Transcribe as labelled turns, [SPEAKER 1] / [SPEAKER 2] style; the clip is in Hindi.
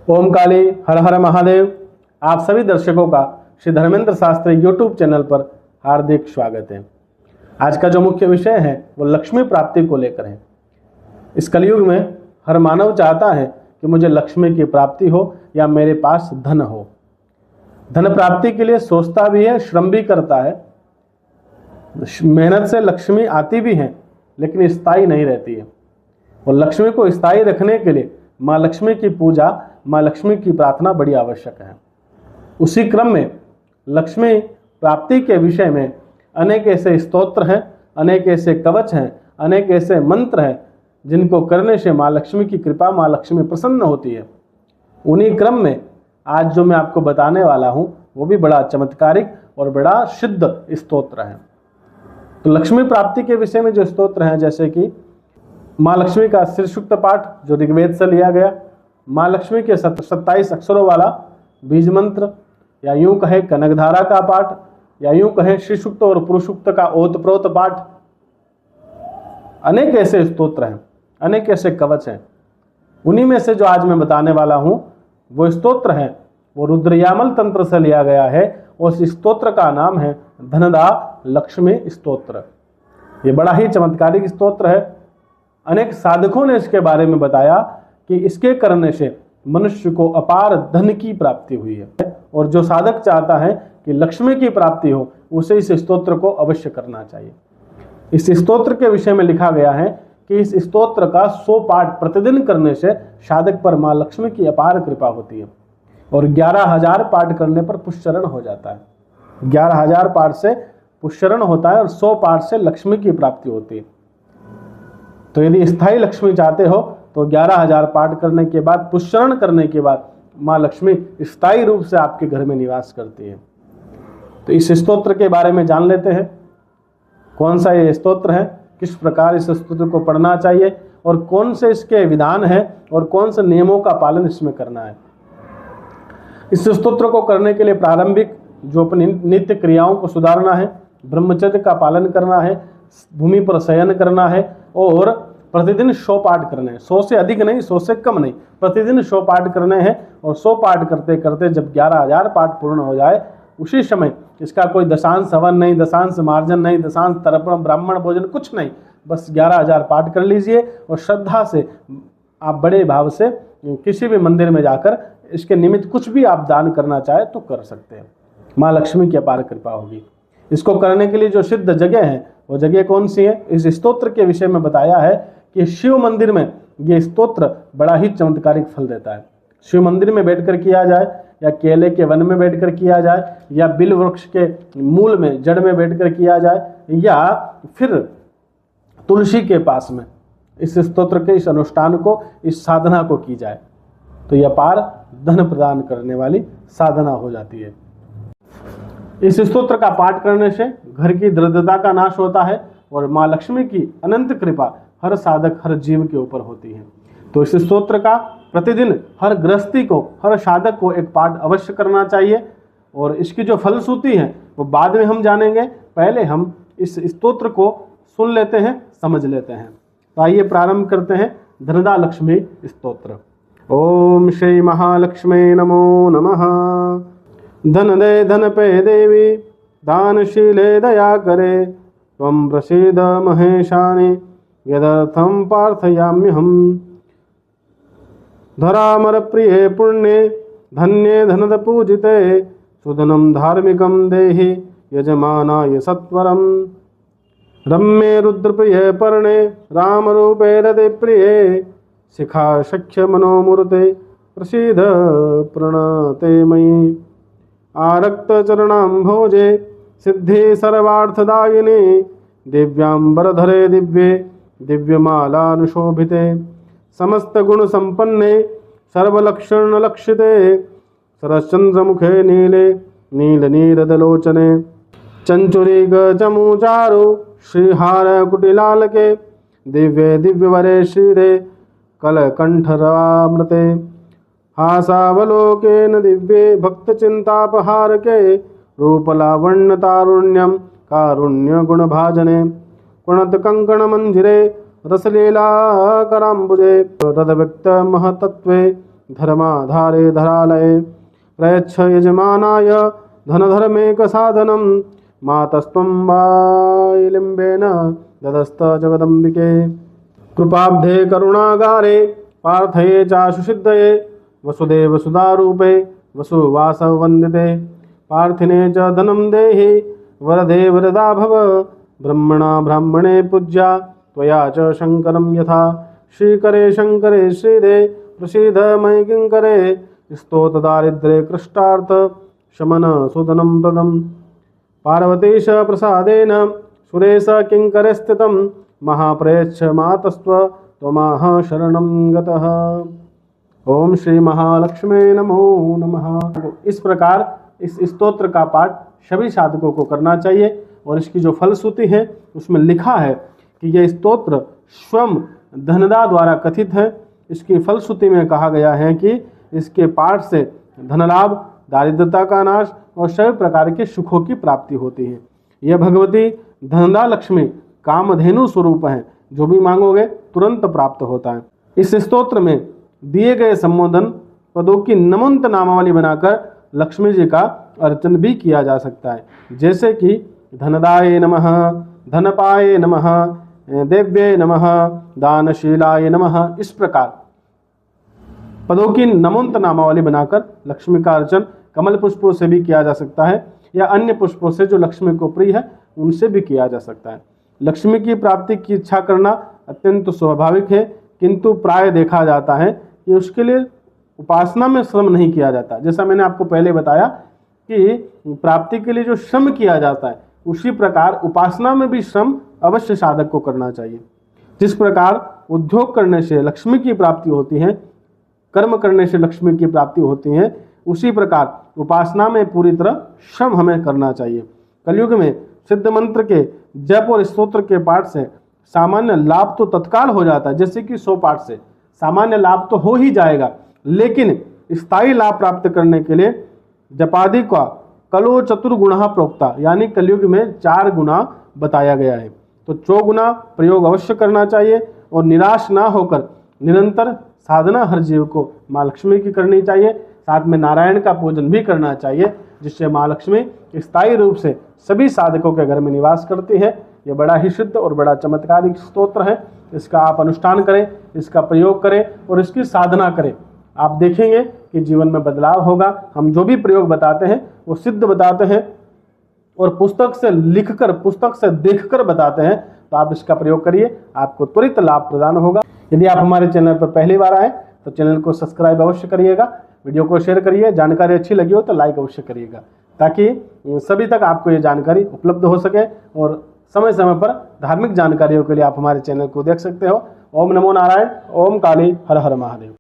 [SPEAKER 1] ओम काली हर हर महादेव। आप सभी दर्शकों का श्री धर्मेंद्र शास्त्री यूट्यूब चैनल पर हार्दिक स्वागत है। आज का जो मुख्य विषय है वो लक्ष्मी प्राप्ति को लेकर है। इस कलयुग में हर मानव चाहता है कि मुझे लक्ष्मी की प्राप्ति हो या मेरे पास धन हो। धन प्राप्ति के लिए सोचता भी है, श्रम भी करता है, मेहनत से लक्ष्मी आती भी है, लेकिन स्थायी नहीं रहती है। और लक्ष्मी को स्थायी रखने के लिए माँ लक्ष्मी की पूजा, माँ लक्ष्मी की प्रार्थना बड़ी आवश्यक है। उसी क्रम में लक्ष्मी प्राप्ति के विषय में अनेक ऐसे स्तोत्र हैं, अनेक ऐसे कवच हैं, अनेक ऐसे मंत्र हैं जिनको करने से माँ लक्ष्मी की कृपा, माँ लक्ष्मी प्रसन्न होती है। उन्हीं क्रम में आज जो मैं आपको बताने वाला हूँ वो भी बड़ा चमत्कारिक और बड़ा सिद्ध स्तोत्र है। तो लक्ष्मी प्राप्ति के विषय में जो स्तोत्र हैं, जैसे कि माँ लक्ष्मी का श्री सूक्त पाठ जो ऋग्वेद से लिया गया, माँ लक्ष्मी के 27 अक्षरों वाला बीज मंत्र, या यूं कहे कनकधारा का पाठ, या यूं कहे श्री सूक्त और पुरुष सूक्त का ओतप्रोत पाठ। अनेक ऐसे स्तोत्र हैं, अनेक ऐसे कवच हैं। उन्हीं में से जो आज मैं बताने वाला हूं वो स्तोत्र है, वो रुद्रयामल तंत्र से लिया गया है। और इस स्तोत्र का नाम है धनदा लक्ष्मी स्तोत्र। ये बड़ा ही चमत्कारिक स्तोत्र है। अनेक साधकों ने इसके बारे में बताया कि इसके करने से मनुष्य को अपार धन की प्राप्ति हुई है। और जो साधक चाहता है कि लक्ष्मी की प्राप्ति हो, उसे इस स्तोत्र को अवश्य करना चाहिए। इस स्तोत्र के विषय में लिखा गया है कि इस स्तोत्र का 100 पाठ प्रतिदिन करने से साधक पर माँ लक्ष्मी की अपार कृपा होती है। और 11,000 पाठ करने पर पुष्करण हो जाता है। 11,000 पाठ से पुष्करण होता है और 100 पाठ से लक्ष्मी की प्राप्ति होती है। तो यदि स्थायी लक्ष्मी चाहते हो तो 11,000 पाठ करने के बाद, पुष्करण करने के बाद माँ लक्ष्मी स्थायी रूप से आपके घर में निवास करती है। तो इस स्तोत्र के बारे में जान लेते हैं। कौन सा ये स्तोत्र है, किस प्रकार इस स्तोत्र को पढ़ना चाहिए, और कौन से इसके विधान है, और कौन से नियमों का पालन इसमें करना है। इस स्तोत्र को करने के लिए प्रारंभिक जो अपनी नित्य क्रियाओं को सुधारना है, ब्रह्मचर्य का पालन करना है, भूमि पर शयन करना है, और प्रतिदिन 100 पाठ करने हैं। 100 से अधिक नहीं, 100 से कम नहीं, प्रतिदिन 100 पाठ करने हैं। और 100 पाठ करते करते जब 11,000 पाठ पूर्ण हो जाए, उसी समय इसका कोई दशांश हवन नहीं, दशांश मार्जन नहीं, दशांश तर्पण, ब्राह्मण भोजन कुछ नहीं, बस 11,000 पाठ कर लीजिए। और श्रद्धा से आप बड़े भाव से किसी भी मंदिर में जाकर इसके निमित्त कुछ भी आप दान करना चाहे तो कर सकते हैं। माँ लक्ष्मी की अपार कृपा होगी। इसको करने के लिए जो सिद्ध जगह है वो जगह कौन सी है, इस स्तोत्र के विषय में बताया है कि शिव मंदिर में ये स्तोत्र बड़ा ही चमत्कारिक फल देता है। शिव मंदिर में बैठकर किया जाए, या केले के वन में बैठकर किया जाए, या बिल वृक्ष के मूल में, जड़ में बैठकर किया जाए, या फिर तुलसी के पास में इस स्तोत्र के इस अनुष्ठान को, इस साधना को की जाए, तो यह अपार धन प्रदान करने वाली साधना हो जाती है। इस स्तोत्र का पाठ करने से घर की दरिद्रता का नाश होता है और माँ लक्ष्मी की अनंत कृपा हर साधक, हर जीव के ऊपर होती है। तो इस स्तोत्र का प्रतिदिन हर गृहस्थी को, हर साधक को एक पाठ अवश्य करना चाहिए। और इसकी जो फलश्रुति है वो बाद में हम जानेंगे, पहले हम इस स्तोत्र को सुन लेते हैं, समझ लेते हैं। तो आइए प्रारंभ करते हैं धनदा लक्ष्मी स्तोत्र। ओम श्री महालक्ष्मी नमो नमः। धन दे धन पे देवी, दानशीले दया करे, त्वं प्रसीद महेशानि, यदर्थं प्रार्थयाम्यहम्। धरामर प्रिये पुण्ये, धन्ये धनद पूजिते, सुधनं धार्मिकं देहि यजमानाय सत्वरम्। रम्ये रुद्रप्रिये पर्णे, रामरूपे हृदे प्रिये, शिखा सख्य मनोमूर्ते, प्रसीद प्रणते मयि। आरक्त चरणाम्भोजे, सिद्धि सर्वार्थदायिने, दिव्यांबरधरे दिव्ये, दिव्यमालानुशोभिते, समस्त गुण संपन्ने, सर्वलक्षण लक्षिते, सरश्चंद्रमुखे नीले, नीलनीरदलोचने, चंचुरी गजमुचारु, श्रीहार कुटिलालके, दिव्ये दिव्यवरे श्रीदे, कलकंठरामृते, हासावलोकेन दिव्ये, भक्तचिंतापहारके, रूपलावण्य तारुण्यम, कारुण्य गुणभाजने, कुणत कंकण मंजिरे, रसलीला कराम्बुजे, तदव्यक्त महतत्वे, धर्माधारे धरालये प्रयच्छ यजमानाय धनधर्मेकसाधनं मातस्त्वं वायुलिम्बेन ददस्त जगदम्बिके कृपाब्धे करुणागारे पार्थये चाशुसिद्धये वसुदेव सुधारूपे वसुवासवन्दिते पार्थिने च धनं देहि वरदे वरदा भव ब्रह्मणा ब्राह्मणे पूज्या त्वया च शङ्करं यथा श्रीकरे शङ्करे श्रीदे प्रसीद मयि किङ्करे स्तोत्रदारिद्र्ये कृष्टार्थ शमन सुदनं प्रदं पार्वतीश प्रसादेन सुरेश किङ्करे स्थितं महाप्रयच्छ मातस्त्व त्वमाह शरणं गतः। ओम श्री महालक्ष्मी नमो नमः। इस प्रकार इस स्तोत्र का पाठ सभी साधकों को करना चाहिए और इसकी जो फलश्रुति है उसमें लिखा है कि यह स्तोत्र स्वयं धनदा द्वारा कथित है। इसकी फलश्रुति में कहा गया है कि इसके पाठ से धनलाभ, दारिद्रता का नाश और सभी प्रकार के सुखों की प्राप्ति होती है। यह भगवती धनदा लक्ष्मी कामधेनु स्वरूप है, जो भी मांगोगे तुरंत प्राप्त होता है। इस स्तोत्र में दिए गए संबोधन पदों की नमंत नामावली बनाकर लक्ष्मी जी का अर्चन भी किया जा सकता है, जैसे कि धनदाय नमः, धनपाय नमः, देव्ये नमः, दानशीलाय नमः। इस प्रकार पदों की नमंत नामावली बनाकर लक्ष्मी का अर्चन कमल पुष्पों से भी किया जा सकता है या अन्य पुष्पों से जो लक्ष्मी को प्रिय है उनसे भी किया जा सकता है। लक्ष्मी की प्राप्ति की इच्छा करना अत्यंत स्वाभाविक है, किंतु प्राय देखा जाता है कि उसके लिए उपासना में श्रम नहीं किया जाता। जैसा मैंने आपको पहले बताया कि प्राप्ति के लिए जो श्रम किया जाता है उसी प्रकार उपासना में भी श्रम अवश्य साधक को करना चाहिए। जिस प्रकार उद्योग करने से लक्ष्मी की प्राप्ति होती है, कर्म करने से लक्ष्मी की प्राप्ति होती है, उसी प्रकार उपासना में पूरी तरह श्रम हमें करना चाहिए। कलयुग में सिद्ध मंत्र के जप और स्तोत्र के पाठ से सामान्य लाभ तो तत्काल हो जाता है, जैसे कि 100 पाठ से सामान्य लाभ तो हो ही जाएगा, लेकिन स्थायी लाभ प्राप्त करने के लिए जपादि का कलो चतुर्गुणा प्रोक्ता, यानी कलयुग में 4 गुना बताया गया है। तो 4 गुना प्रयोग अवश्य करना चाहिए और निराश ना होकर निरंतर साधना हर जीव को माँ लक्ष्मी की करनी चाहिए। साथ में नारायण का पूजन भी करना चाहिए, जिससे माँ लक्ष्मी स्थायी रूप से सभी साधकों के घर में निवास करती है। यह बड़ा ही सिद्ध और बड़ा चमत्कारिक स्तोत्र है। इसका आप अनुष्ठान करें, इसका प्रयोग करें और इसकी साधना करें। आप देखेंगे कि जीवन में बदलाव होगा। हम जो भी प्रयोग बताते हैं वो सिद्ध बताते हैं और पुस्तक से लिखकर, पुस्तक से देखकर बताते हैं। तो आप इसका प्रयोग करिए, आपको त्वरित लाभ प्रदान होगा। यदि आप हमारे चैनल पर पहली बार आए तो चैनल को सब्सक्राइब अवश्य करिएगा, वीडियो को शेयर करिए, जानकारी अच्छी लगी हो तो लाइक अवश्य करिएगा, ताकि सभी तक आपको ये जानकारी उपलब्ध हो सके और समय समय पर धार्मिक जानकारियों के लिए आप हमारे चैनल को देख सकते हो। ओम नमो नारायण, ओम काली, हर हर महादेव।